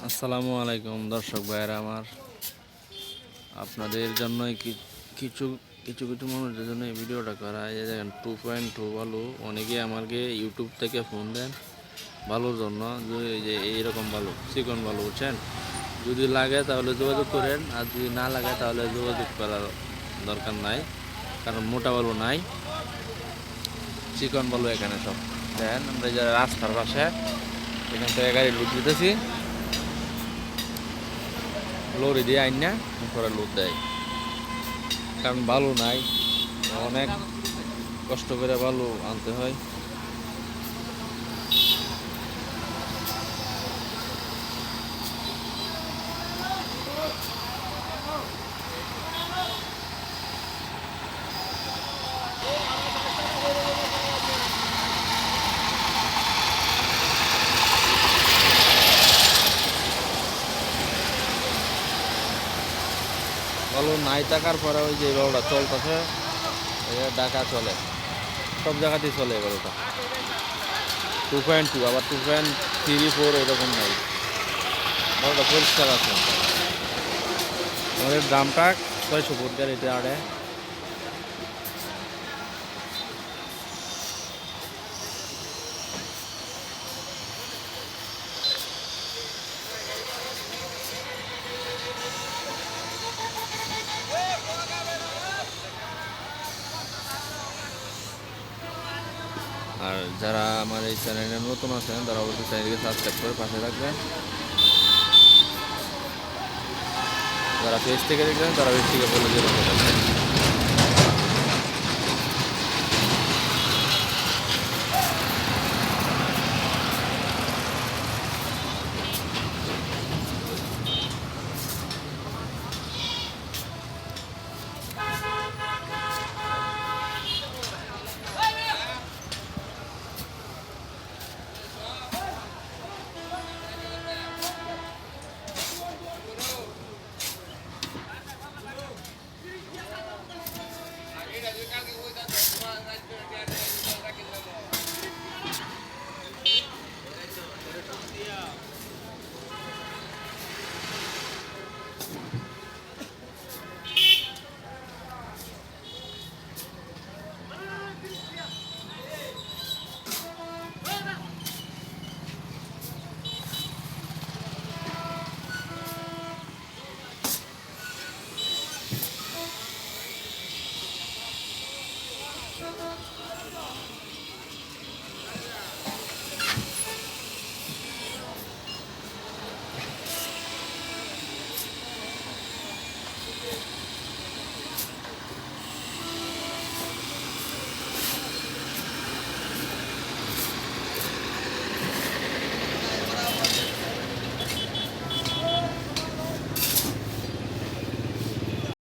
আসসালামু আলাইকুম দর্শক ভাইয়েরা আমার, আপনাদের জন্যই কিছু কিছু কিছু মানুষের জন্য এই ভিডিওটা করা। এই দেখেন 2.2 বালু, অনেকেই আমাকে ইউটিউব থেকে ফোন দেন বালুর জন্য, যে এইরকম বালু চিকন বালু বুঝছেন, যদি লাগে তাহলে যোগাযোগ করেন, আর যদি না লাগে তাহলে যোগাযোগ করার দরকার নাই, কারণ মোটা বালু নাই, চিকন বালু এখানে সব। দেখেন আমরা যারা রাস্তার পাশে এখান থেকে গাড়ি লুট দিতেছি, লরি দিয়ে আইন না পরে লোড দেয়, কারণ বালু নাই, অনেক কষ্ট করে বালু আনতে হয়। বালু নাই থাকার পরে ওই যে বালুটা চলতেছে, ঢাকা চলে, সব জায়গাতেই চলে এবার ওটা 2.2, আবার 2.3-4 এরকম নাই, বালুটা পরিষ্কার আছে। আমাদের দামটা 600 ফুট গাড়িতে আড়ে। আর যারা আমার এই চ্যানেলে নতুন আছেন তারা অবশ্যই চ্যানেলকে সাবস্ক্রাইব করে পাশে রাখবেন, যারা পেজ থেকে দেখবেন তারা পেজ থেকে ফলো দিয়ে রাখবেন।